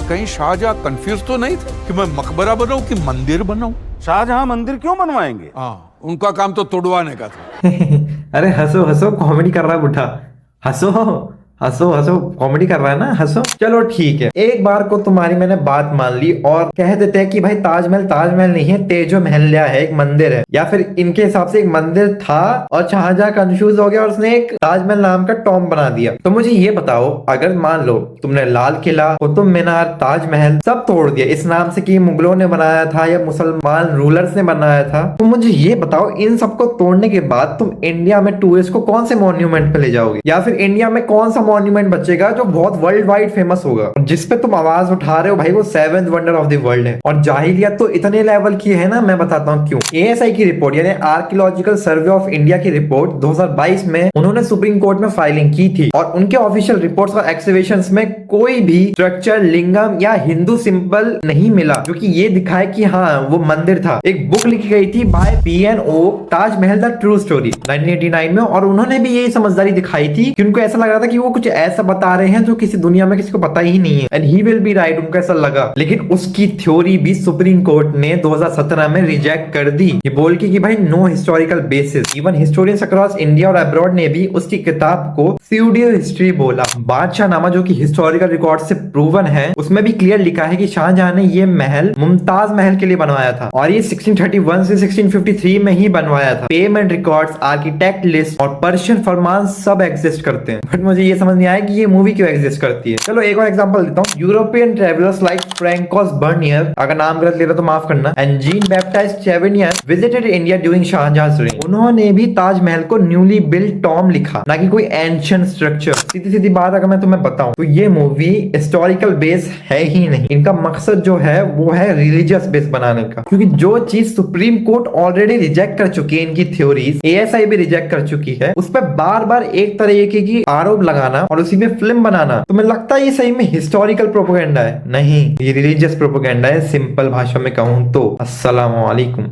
कहीं शाहजहां कंफ्यूज तो नहीं थे कि मैं मकबरा बनाऊं कि मंदिर बनाऊं? शाहजहां मंदिर क्यों बनवाएंगे? हाँ, उनका काम तो तुड़वाने का था। अरे हंसो हंसो, कॉमेडी कर रहा है बुढ़ा। हंसो हंसो हंसो, कॉमेडी कर रहा है ना, हंसो। चलो ठीक है, एक बार को तुम्हारी मैंने बात मान ली और कह देते हैं कि भाई ताजमहल नहीं है, तेजो महल है, एक मंदिर है। या फिर इनके हिसाब से एक मंदिर था और शाहजहां कंफ्यूज हो गया और उसने एक ताजमहल नाम का टॉम बना दिया। तो मुझे ये बताओ, अगर मान लो तुमने लाल किला, कुतुब मीनार, ताजमहल सब तोड़ दिया इस नाम से कि मुगलों ने बनाया था या मुसलमान रूलर्स ने बनाया था, तो मुझे ये बताओ इन सबको तोड़ने के बाद तुम इंडिया में टूरिस्ट को कौन से मॉन्यूमेंट पे ले जाओगे? या फिर इंडिया में कौन सा मॉन्यूमेंट बचेगा जो बहुत वर्ल्ड वाइड फेमस होगा, जिस पे तुम आवाज उठा रहे हो भाई वो 7th wonder of the world है? और जाहिलियत तो इतने लेवल की है ना, मैं बताता हूँ क्यों। एएसआई की रिपोर्ट यानी आर्कियोलॉजिकल सर्वे ऑफ इंडिया की रिपोर्ट 2022 में उन्होंने सुप्रीम कोर्ट में फाइलिंग की थी और उनके ऑफिशियल रिपोर्ट्स और एक्सकवेशंस में कोई भी स्ट्रक्चर, लिंगम या हिंदू सिंबल नहीं मिला जो कि ये दिखाए कि हाँ वो मंदिर था। एक बुक लिखी गई थी by PN Oak, Taj Mahal the true story 1989 में, और उन्होंने भी यही समझदारी दिखाई थी कि उनको ऐसा लग रहा था कि वो कुछ ऐसा बता रहे हैं जो किसी दुनिया में किसी को पता ही नहीं है, and he will be right, उनको ऐसा लगा। लेकिन उसकी थ्योरी भी सुप्रीम कोर्ट ने 2017 में रिजेक्ट कर दी, ये बोल के कि भाई no historical basis. Even historians across India और अब्रॉड ने भी उसकी किताब को फ्यूडियो हिस्ट्री बोला। बादशाह नामा जो कि हिस्टोरिकल रिकॉर्ड से प्रूवन है, उसमें भी क्लियर लिखा है कि शाहजहां ने ये महल मुमताज महल के लिए बनवाया था और ये 1631 से 1653 में ही बनवाया था। पेमेंट रिकॉर्ड्स, आर्किटेक्ट लिस्ट और पर्शियन फरमान सब एग्जिस्ट करते हैं, बट मुझे ये समझ नहीं आया कि ये मूवी क्यों एग्जिस्ट करती है। चलो एक और एग्जांपल देता हूँ। European travellers like Francois Bernier, अगर नाम गलत ले रहा तो माफ करना, and Jean Baptiste Tavernier visited India during Shahjahan's reign। उन्होंने भी ताजमहल को न्यूली बिल्ट टॉम लिखा, ना कि कोई एंशिएंट स्ट्रक्चर। सीधी सीधी बात अगर मैं तुम्हें बताऊं तो ये मूवी हिस्टोरिकल बेस है ही नहीं। इनका मकसद जो है वो है रिलीजियस बेस बनाने का, क्योंकि जो चीज सुप्रीम कोर्ट ऑलरेडी रिजेक्ट कर चुकी है, इनकी थ्योरीज एएसआई भी रिजेक्ट कर चुकी है, उस पर बार बार एक तरीके की आरोप लगाना और उसी में फिल्म बनाना, तो मुझे लगता है ये सही में हिस्टोरिकल प्रोपेगेंडा है। नहीं, ये रिलीजियस प्रोपेगेंडा है, सिंपल भाषा में कहूं तो। अस्सलाम वालेकुम।